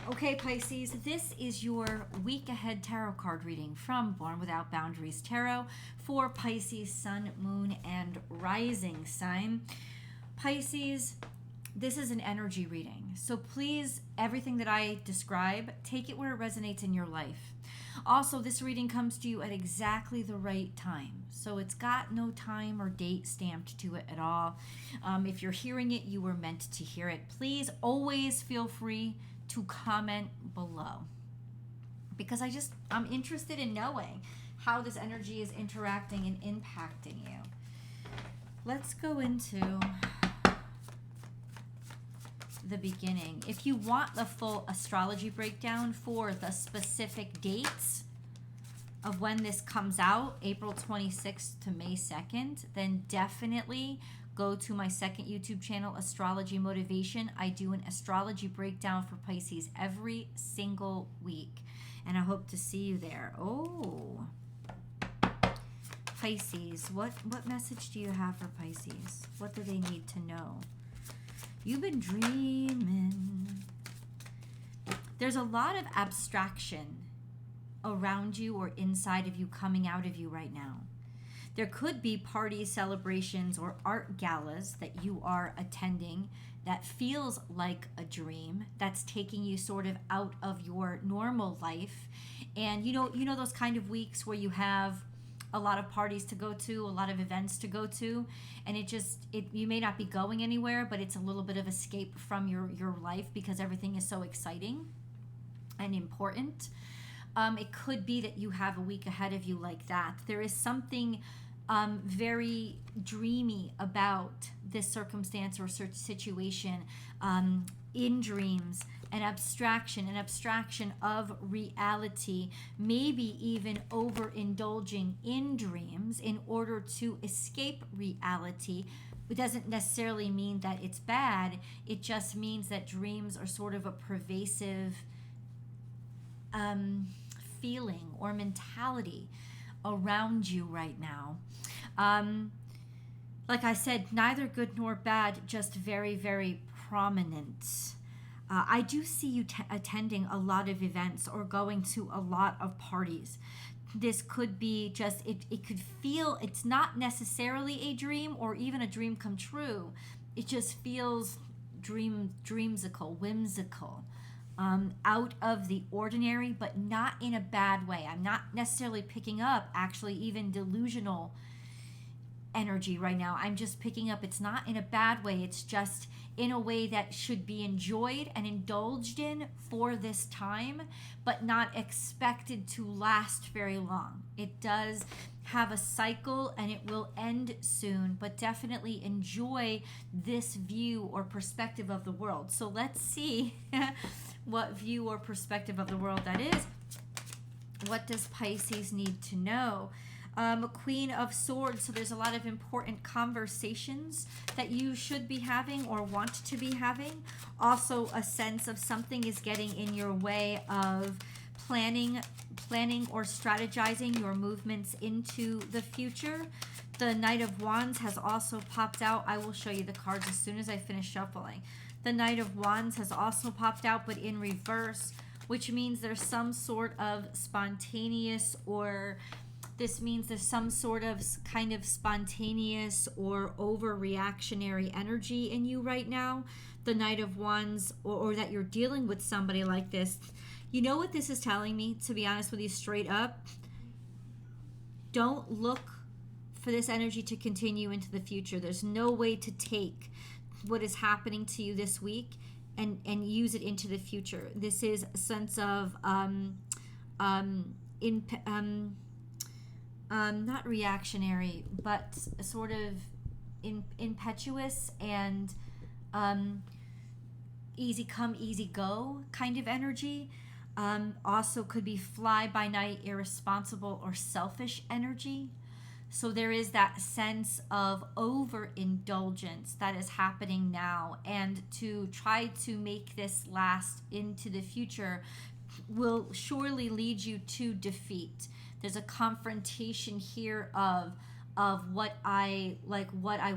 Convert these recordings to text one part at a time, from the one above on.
Okay, Pisces, this is your week ahead tarot card reading from Born Without Boundaries Tarot for Pisces, Sun, Moon, and Rising sign. Pisces, this is an energy reading. So please, everything that I describe, take it where it resonates in your life. Also, this reading comes to you at exactly the right time. So it's got no time or date stamped to it at all. If you're hearing it, you were meant to hear it. Please always feel free to comment below, because I'm interested in knowing how this energy is interacting and impacting you. Let's go into the beginning. If you want the full astrology breakdown for the specific dates of when this comes out, April 26th to May 2nd, then definitely go to my second YouTube channel, Astrology Motivation. I do an astrology breakdown for Pisces every single week, and I hope to see you there. Oh, Pisces, what message do you have for Pisces? What do they need to know? You've been dreaming. There's a lot of abstraction around you or inside of you, coming out of you right now. There could be parties, celebrations, or art galas that you are attending that feels like a dream, that's taking you sort of out of your normal life. And you know those kind of weeks where you have a lot of parties to go to, a lot of events to go to, and you may not be going anywhere, but it's a little bit of escape from your life because everything is so exciting and important. It could be that you have a week ahead of you like that. There is something very dreamy about this circumstance or situation in dreams, an abstraction of reality, maybe even overindulging in dreams in order to escape reality. It doesn't necessarily mean that it's bad. It just means that dreams are sort of a pervasive feeling or mentality around you right now. Like I said, neither good nor bad, just very, very prominent. I do see you attending a lot of events or going to a lot of parties. This could be just, it could feel, it's not necessarily a dream or even a dream come true. It just feels dreamsical, whimsical. Out of the ordinary, but not in a bad way. I'm not necessarily picking up actually even delusional energy right now. I'm just picking up it's not in a bad way. It's just in a way that should be enjoyed and indulged in for this time, but not expected to last very long. It does have a cycle and it will end soon, but definitely enjoy this view or perspective of the world. So let's see what view or perspective of the world that is. What does Pisces need to know? Queen of Swords, so there's a lot of important conversations that you should be having or want to be having. Also a sense of something is getting in your way of planning or strategizing your movements into the future. The Knight of Wands has also popped out. I will show you the cards as soon as I finish shuffling. The Knight of Wands has also popped out, but in reverse, which means there's some sort of spontaneous, or this means there's some sort of kind of spontaneous or overreactionary energy in you right now. The Knight of Wands, or that you're dealing with somebody like this. You know what this is telling me, to be honest with you, straight up? Don't look for this energy to continue into the future. There's no way to take what is happening to you this week and use it into the future. This is a sense of not reactionary, but sort of impetuous and easy come, easy go kind of energy. Also could be fly by night, irresponsible, or selfish energy. So there is that sense of overindulgence that is happening now, and to try to make this last into the future will surely lead you to defeat. There's a confrontation here of of what I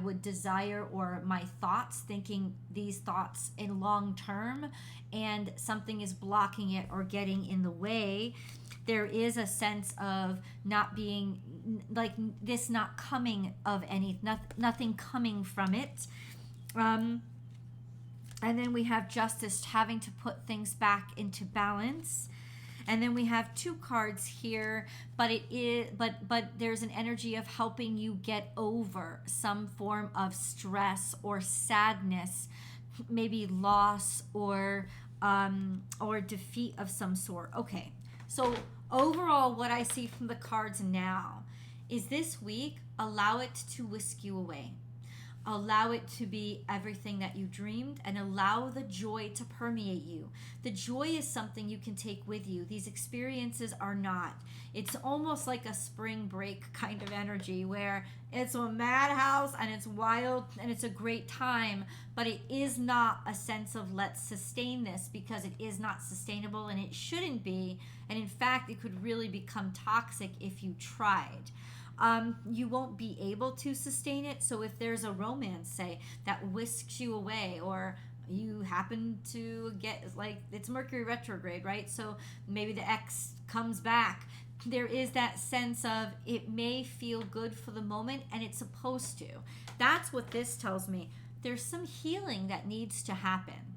would desire, or my thoughts, thinking these thoughts in long term, and something is blocking it or getting in the way. There is a sense of not being like this, not coming of nothing coming from it. And then we have Justice, having to put things back into balance. And then we have 2 cards here, but there's an energy of helping you get over some form of stress or sadness, maybe loss or defeat of some sort. Okay, so overall, what I see from the cards now is this week, allow it to whisk you away. Allow it to be everything that you dreamed, and allow the joy to permeate you. The joy is something you can take with you. These experiences are not. It's almost like a spring break kind of energy where it's a madhouse and it's wild and it's a great time, but it is not a sense of let's sustain this, because it is not sustainable and it shouldn't be. And in fact, it could really become toxic if you tried. You won't be able to sustain it. So if there's a romance, say, that whisks you away, or you happen to get, like, it's Mercury retrograde, right? So maybe the ex comes back. There is that sense of it may feel good for the moment, and it's supposed to. That's what this tells me. There's some healing that needs to happen.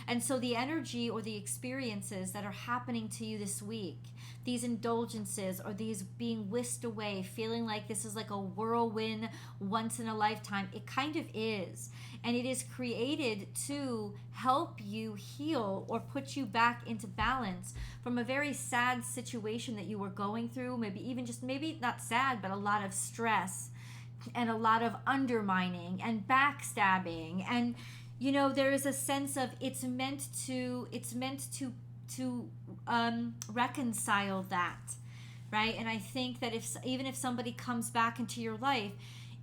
And so the energy or the experiences that are happening to you this week, these indulgences or these being whisked away, feeling like this is like a whirlwind once in a lifetime, it kind of is. And it is created to help you heal or put you back into balance from a very sad situation that you were going through, maybe even just, maybe not sad, but a lot of stress and a lot of undermining and backstabbing. And you know, there is a sense of it's meant to reconcile that, right? And I think that even if somebody comes back into your life,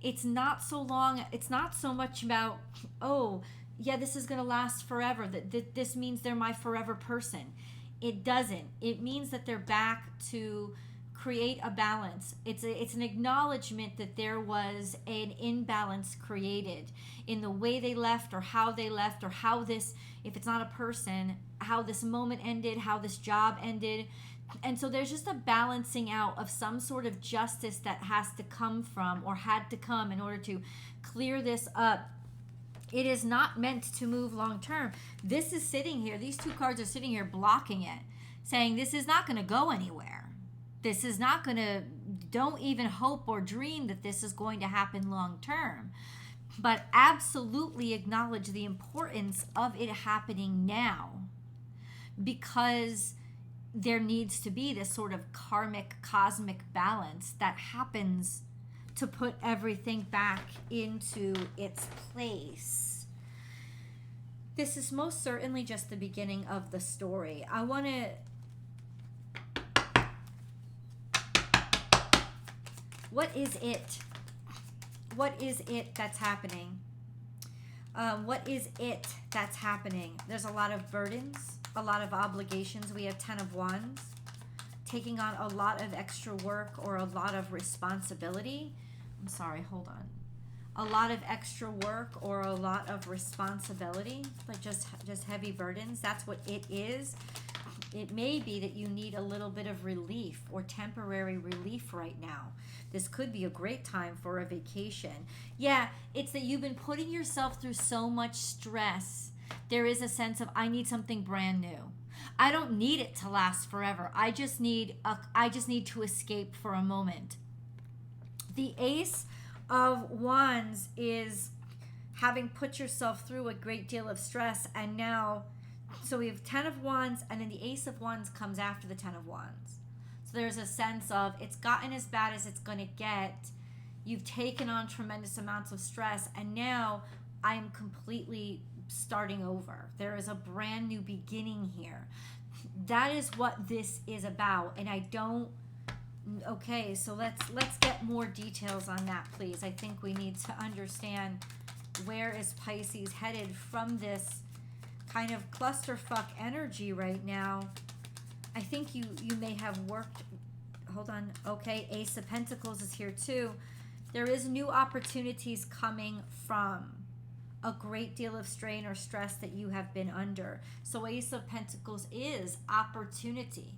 it's not so much about, oh yeah, this is going to last forever, that this means they're my forever person. It doesn't. It means that they're back to create a balance. It's an acknowledgement that there was an imbalance created in the way they left, or how they left, or how this, if it's not a person, how this moment ended, how this job ended. And so there's just a balancing out of some sort of justice that has to come from, or had to come, in order to clear this up. It is not meant to move long term. This is sitting here, these 2 cards are sitting here blocking it, saying this is not going to go anywhere. This is not going to, don't even hope or dream that this is going to happen long term. But absolutely acknowledge the importance of it happening now, because there needs to be this sort of karmic, cosmic balance that happens to put everything back into its place. This is most certainly just the beginning of the story. I want to... What is it? What is it that's happening? What is it that's happening? There's a lot of burdens, a lot of obligations. We have 10 of Wands, taking on a lot of extra work or a lot of responsibility. I'm sorry, hold on. A lot of extra work or a lot of responsibility, like just heavy burdens. That's what it is. It may be that you need a little bit of relief or temporary relief right now. This could be a great time for a vacation. Yeah, it's that you've been putting yourself through so much stress. There is a sense of, I need something brand new. I don't need it to last forever. I just need to escape for a moment. The Ace of Wands is having put yourself through a great deal of stress, and now, so we have 10 of Wands, and then the Ace of Wands comes after the 10 of Wands. So there's a sense of, it's gotten as bad as it's going to get. You've taken on tremendous amounts of stress, and now I am completely starting over. There is a brand new beginning here. That is what this is about. And I don't... Okay, so let's get more details on that, please. I think we need to understand, where is Pisces headed from this kind of clusterfuck energy right now. I think you may have worked... Hold on. Okay, Ace of Pentacles is here too. There is new opportunities coming from a great deal of strain or stress that you have been under. So Ace of Pentacles is opportunity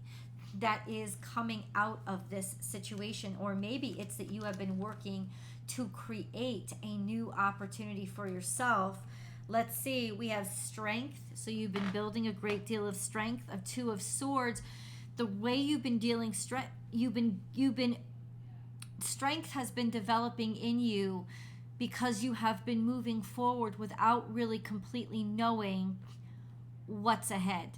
that is coming out of this situation, or maybe it's that you have been working to create a new opportunity for yourself. Let's see, we have strength. So you've been building a great deal of strength. Of Two of Swords, the way you've been dealing strength, strength has been developing in you because you have been moving forward without really completely knowing what's ahead,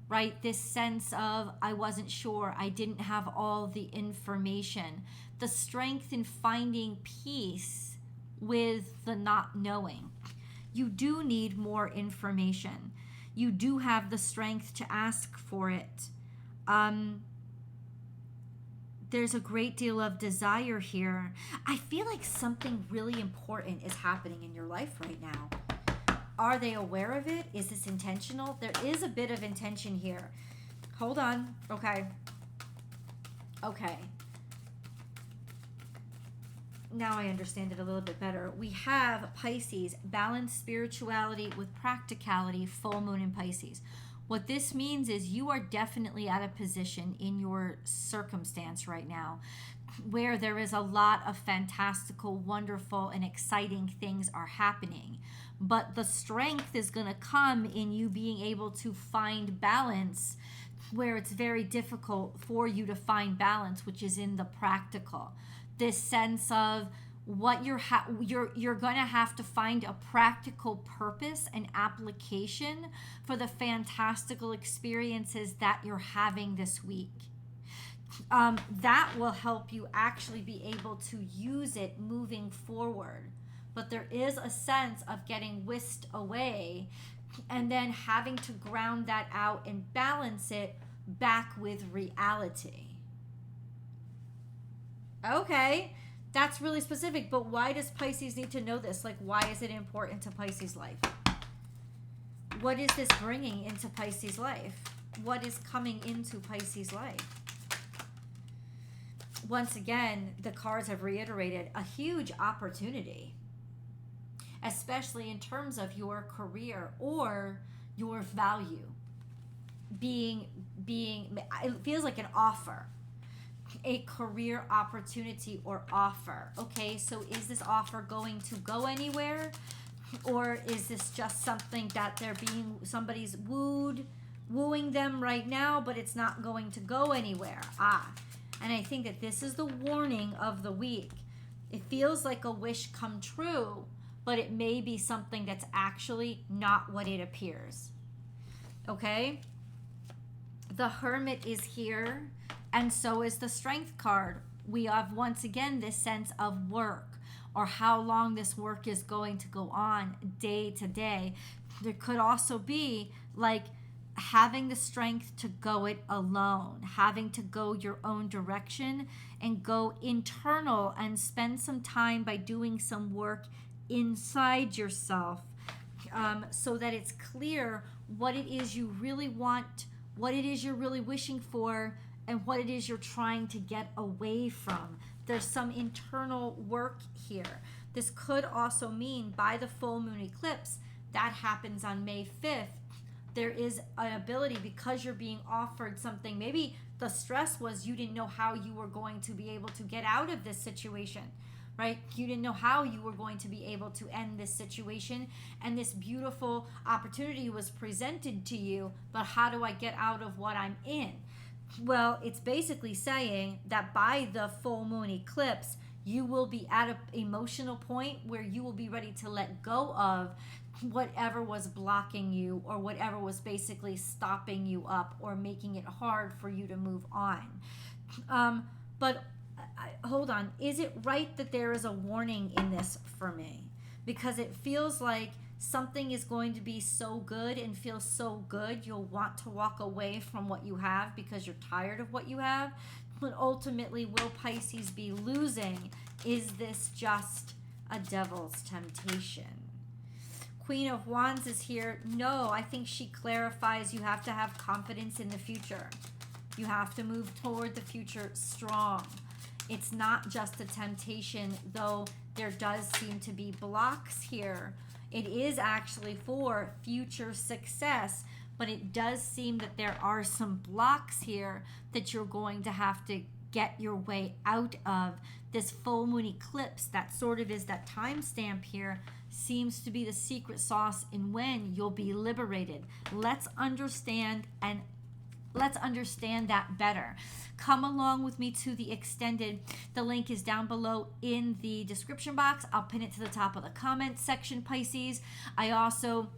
right? This sense of, I wasn't sure, I didn't have all the information. The strength in finding peace with the not knowing. You do need more information. You do have the strength to ask for it. There's a great deal of desire here. I feel like something really important is happening in your life right now. Are they aware of it? Is this intentional? There is a bit of intention here. Hold on. Okay. Now I understand it a little bit better. We have Pisces, balance spirituality with practicality, full moon in Pisces. What this means is you are definitely at a position in your circumstance right now where there is a lot of fantastical, wonderful, and exciting things are happening. But the strength is going to come in you being able to find balance where it's very difficult for you to find balance, which is in the practical. This sense of what you're going to have to find a practical purpose and application for the fantastical experiences that you're having this week. That will help you actually be able to use it moving forward. But there is a sense of getting whisked away and then having to ground that out and balance it back with reality. Okay. That's really specific, but why does Pisces need to know this? Like, why is it important to Pisces' life? What is this bringing into Pisces' life? What is coming into Pisces' life? Once again, the cards have reiterated a huge opportunity, especially in terms of your career or your value being it feels like an offer. A career opportunity or offer. Okay, so is this offer going to go anywhere, or is this just something that somebody's wooing them right now, but it's not going to go anywhere? And I think that this is the warning of the week. It feels like a wish come true, but it may be something that's actually not what it appears. Okay, the Hermit is here. And so is the Strength card. We have, once again, this sense of work, or how long this work is going to go on day to day. There could also be like having the strength to go it alone, having to go your own direction and go internal and spend some time by doing some work inside yourself, so that it's clear what it is you really want, what it is you're really wishing for, and what it is you're trying to get away from. There's some internal work here. This could also mean by the full moon eclipse that happens on May 5th, there is an ability, because you're being offered something. Maybe the stress was you didn't know how you were going to be able to get out of this situation, right? You didn't know how you were going to be able to end this situation, and this beautiful opportunity was presented to you, but how do I get out of what I'm in? Well, it's basically saying that by the full moon eclipse, you will be at an emotional point where you will be ready to let go of whatever was blocking you, or whatever was basically stopping you up or making it hard for you to move on. But hold on. Is it right that there is a warning in this for me? Because it feels like something is going to be so good and feel so good, you'll want to walk away from what you have because you're tired of what you have. But ultimately, will Pisces be losing? Is this just a devil's temptation? Queen of Wands is here. No, I think she clarifies you have to have confidence in the future. You have to move toward the future strong. It's not just a temptation, though there does seem to be blocks here. It is actually for future success, but it does seem that there are some blocks here that you're going to have to get your way out of. This full moon eclipse that sort of is that timestamp here seems to be the secret sauce in when you'll be liberated. Let's understand that better. Come along with me to the extended. The link is down below in the description box. I'll pin it to the top of the comment section, Pisces. I also,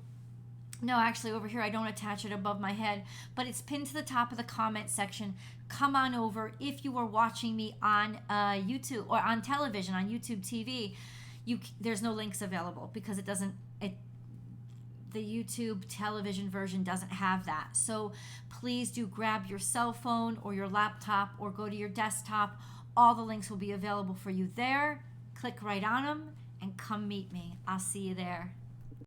no, actually over here, I don't attach it above my head, but it's pinned to the top of the comment section. Come on over. If you are watching me on YouTube or on television, on YouTube TV, there's no links available because the YouTube television version doesn't have that. So please do grab your cell phone or your laptop or go to your desktop. All the links will be available for you there. Click right on them and come meet me. I'll see you there.